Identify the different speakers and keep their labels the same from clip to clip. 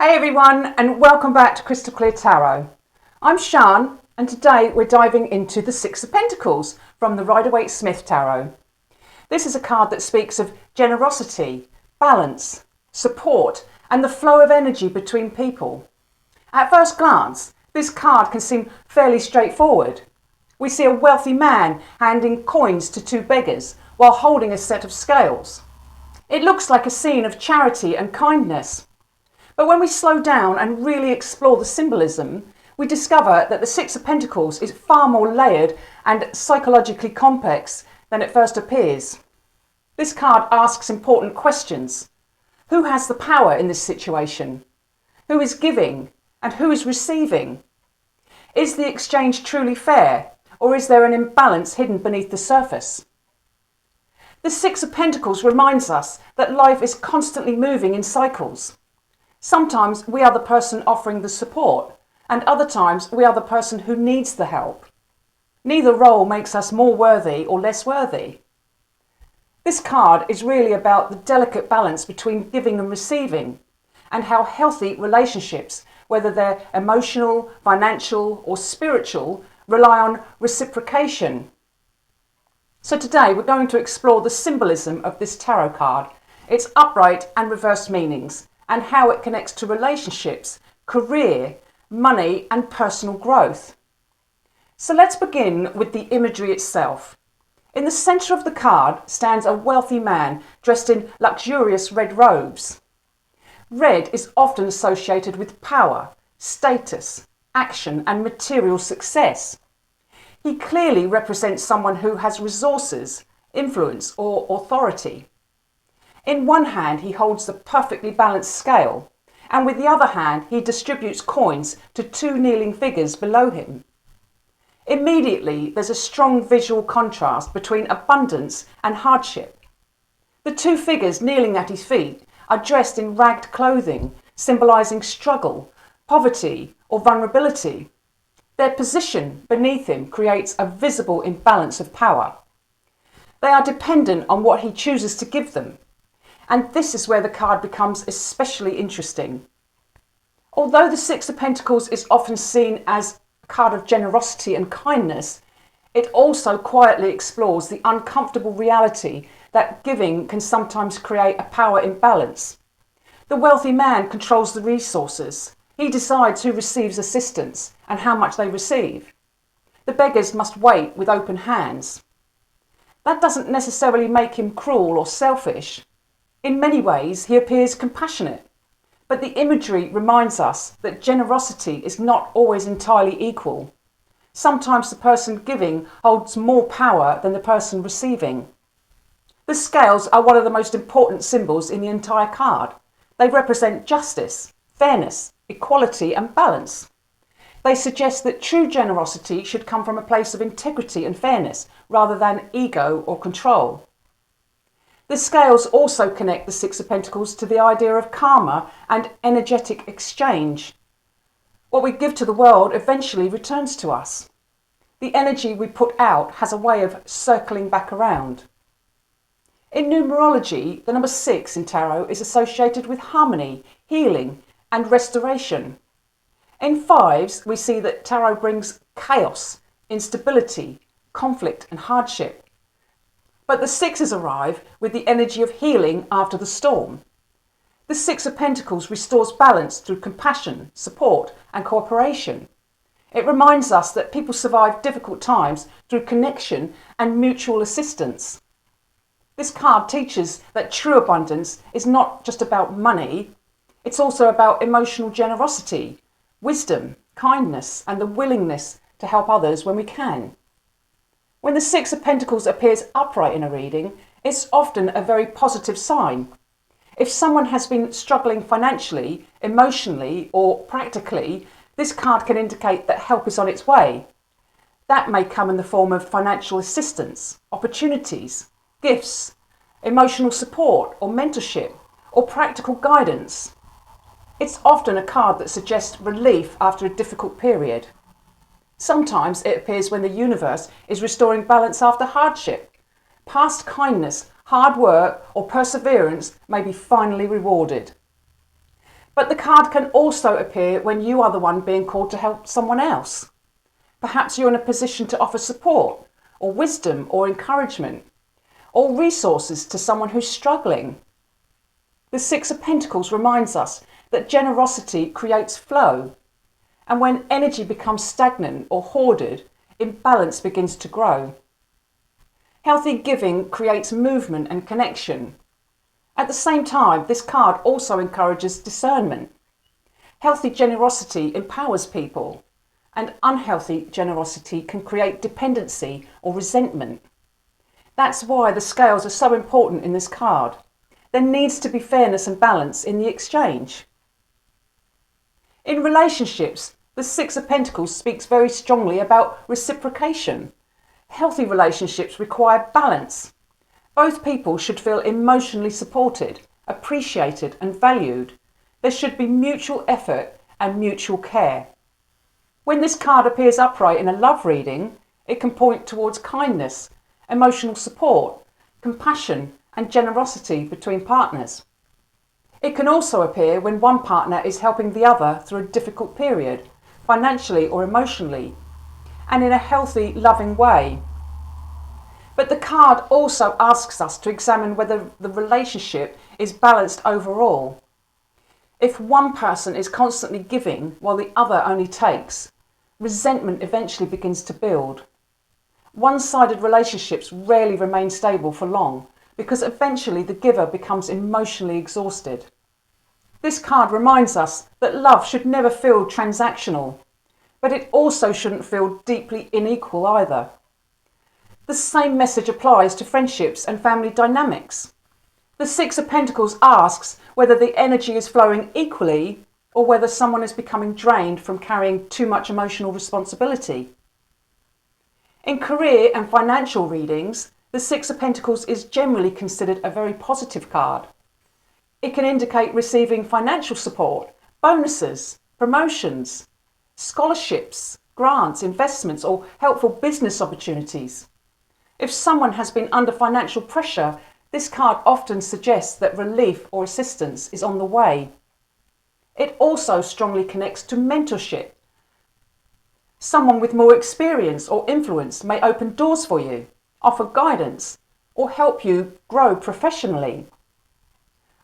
Speaker 1: Hey everyone, and welcome back to Crystal Clear Tarot. I'm Shan, and today we're diving into the Six of Pentacles from the Rider-Waite-Smith Tarot. This is a card that speaks of generosity, balance, support, and the flow of energy between people. At first glance, this card can seem fairly straightforward. We see a wealthy man handing coins to two beggars while holding a set of scales. It looks like a scene of charity and kindness. But when we slow down and really explore the symbolism, we discover that the Six of Pentacles is far more layered and psychologically complex than it first appears. This card asks important questions. Who has the power in this situation? Who is giving and who is receiving? Is the exchange truly fair, or is there an imbalance hidden beneath the surface? The Six of Pentacles reminds us that life is constantly moving in cycles. Sometimes we are the person offering the support, and other times we are the person who needs the help. Neither role makes us more worthy or less worthy. This card is really about the delicate balance between giving and receiving, and how healthy relationships, whether they're emotional, financial, or spiritual, rely on reciprocation. So today we're going to explore the symbolism of this tarot card, its upright and reversed meanings, and how it connects to relationships, career, money, and personal growth. So let's begin with the imagery itself. In the centre of the card stands a wealthy man dressed in luxurious red robes. Red is often associated with power, status, action, and material success. He clearly represents someone who has resources, influence, or authority. In one hand, he holds the perfectly balanced scale, and with the other hand, he distributes coins to two kneeling figures below him. Immediately, there's a strong visual contrast between abundance and hardship. The two figures kneeling at his feet are dressed in ragged clothing, symbolising struggle, poverty, or vulnerability. Their position beneath him creates a visible imbalance of power. They are dependent on what he chooses to give them. And this is where the card becomes especially interesting. Although the Six of Pentacles is often seen as a card of generosity and kindness, it also quietly explores the uncomfortable reality that giving can sometimes create a power imbalance. The wealthy man controls the resources. He decides who receives assistance and how much they receive. The beggars must wait with open hands. That doesn't necessarily make him cruel or selfish. In many ways, he appears compassionate, but the imagery reminds us that generosity is not always entirely equal. Sometimes the person giving holds more power than the person receiving. The scales are one of the most important symbols in the entire card. They represent justice, fairness, equality, and balance. They suggest that true generosity should come from a place of integrity and fairness rather than ego or control. The scales also connect the Six of Pentacles to the idea of karma and energetic exchange. What we give to the world eventually returns to us. The energy we put out has a way of circling back around. In numerology, the number 6 in tarot is associated with harmony, healing, and restoration. In fives, we see that tarot brings chaos, instability, conflict, and hardship. But the sixes arrive with the energy of healing after the storm. The Six of Pentacles restores balance through compassion, support, and cooperation. It reminds us that people survive difficult times through connection and mutual assistance. This card teaches that true abundance is not just about money, it's also about emotional generosity, wisdom, kindness, and the willingness to help others when we can. When the Six of Pentacles appears upright in a reading, it's often a very positive sign. If someone has been struggling financially, emotionally, or practically, this card can indicate that help is on its way. That may come in the form of financial assistance, opportunities, gifts, emotional support or mentorship, or practical guidance. It's often a card that suggests relief after a difficult period. Sometimes it appears when the universe is restoring balance after hardship. Past kindness, hard work, or perseverance may be finally rewarded. But the card can also appear when you are the one being called to help someone else. Perhaps you're in a position to offer support, or wisdom, or encouragement, or resources to someone who's struggling. The Six of Pentacles reminds us that generosity creates flow, and when energy becomes stagnant or hoarded, imbalance begins to grow. Healthy giving creates movement and connection. At the same time, this card also encourages discernment. Healthy generosity empowers people, and unhealthy generosity can create dependency or resentment. That's why the scales are so important in this card. There needs to be fairness and balance in the exchange. In relationships, the Six of Pentacles speaks very strongly about reciprocation. Healthy relationships require balance. Both people should feel emotionally supported, appreciated and valued. There should be mutual effort and mutual care. When this card appears upright in a love reading, it can point towards kindness, emotional support, compassion and generosity between partners. It can also appear when one partner is helping the other through a difficult period, financially or emotionally, and in a healthy, loving way. But the card also asks us to examine whether the relationship is balanced overall. If one person is constantly giving while the other only takes, resentment eventually begins to build. One-sided relationships rarely remain stable for long because eventually the giver becomes emotionally exhausted. This card reminds us that love should never feel transactional, but it also shouldn't feel deeply unequal either. The same message applies to friendships and family dynamics. The Six of Pentacles asks whether the energy is flowing equally or whether someone is becoming drained from carrying too much emotional responsibility. In career and financial readings, the Six of Pentacles is generally considered a very positive card. It can indicate receiving financial support, bonuses, promotions, scholarships, grants, investments, or helpful business opportunities. If someone has been under financial pressure, this card often suggests that relief or assistance is on the way. It also strongly connects to mentorship. Someone with more experience or influence may open doors for you, offer guidance, or help you grow professionally.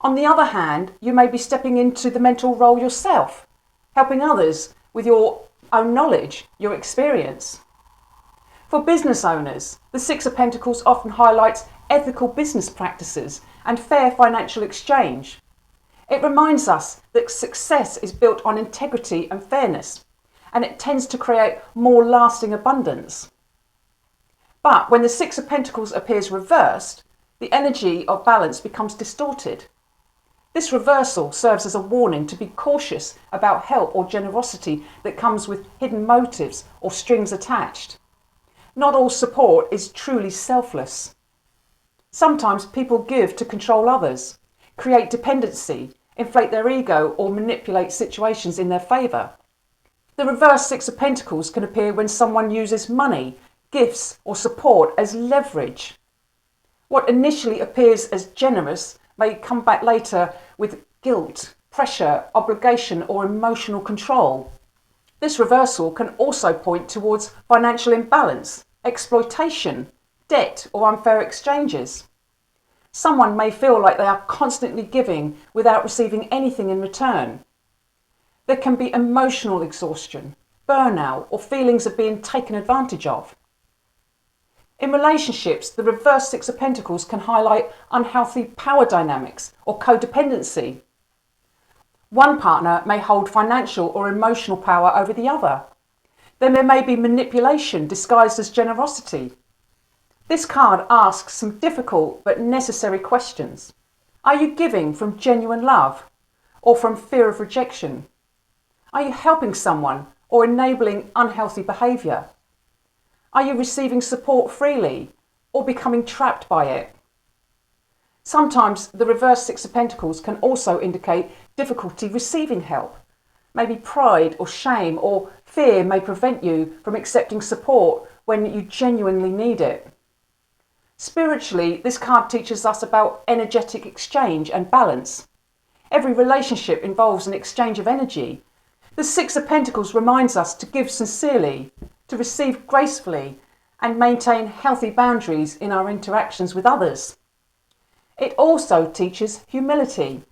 Speaker 1: On the other hand, you may be stepping into the mentor role yourself, helping others with your own knowledge, your experience. For business owners, the Six of Pentacles often highlights ethical business practices and fair financial exchange. It reminds us that success is built on integrity and fairness, and it tends to create more lasting abundance. But when the Six of Pentacles appears reversed, the energy of balance becomes distorted. This reversal serves as a warning to be cautious about help or generosity that comes with hidden motives or strings attached. Not all support is truly selfless. Sometimes people give to control others, create dependency, inflate their ego, or manipulate situations in their favour. The reverse Six of Pentacles can appear when someone uses money, gifts, or support as leverage. What initially appears as generous may come back later with guilt, pressure, obligation, or emotional control. This reversal can also point towards financial imbalance, exploitation, debt, or unfair exchanges. Someone may feel like they are constantly giving without receiving anything in return. There can be emotional exhaustion, burnout, or feelings of being taken advantage of. In relationships, the reverse Six of Pentacles can highlight unhealthy power dynamics or codependency. One partner may hold financial or emotional power over the other. Then there may be manipulation disguised as generosity. This card asks some difficult but necessary questions. Are you giving from genuine love or from fear of rejection? Are you helping someone or enabling unhealthy behaviour? Are you receiving support freely or becoming trapped by it? Sometimes the reverse Six of Pentacles can also indicate difficulty receiving help. Maybe pride or shame or fear may prevent you from accepting support when you genuinely need it. Spiritually, this card teaches us about energetic exchange and balance. Every relationship involves an exchange of energy. The Six of Pentacles reminds us to give sincerely, to receive gracefully, and maintain healthy boundaries in our interactions with others. It also teaches humility.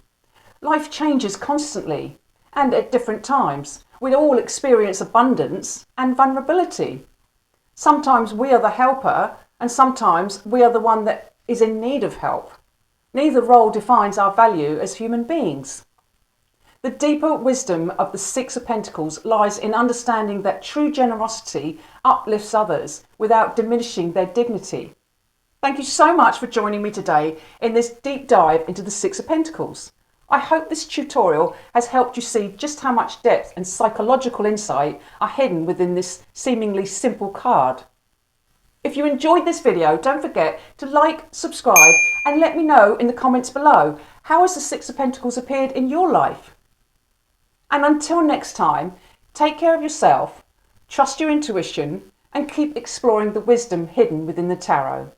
Speaker 1: Life changes constantly and at different times. We all experience abundance and vulnerability. Sometimes we are the helper and sometimes we are the one that is in need of help. Neither role defines our value as human beings. The deeper wisdom of the Six of Pentacles lies in understanding that true generosity uplifts others without diminishing their dignity. Thank you so much for joining me today in this deep dive into the Six of Pentacles. I hope this tutorial has helped you see just how much depth and psychological insight are hidden within this seemingly simple card. If you enjoyed this video, don't forget to like, subscribe, and let me know in the comments below, how has the Six of Pentacles appeared in your life? And until next time, take care of yourself, trust your intuition, and keep exploring the wisdom hidden within the tarot.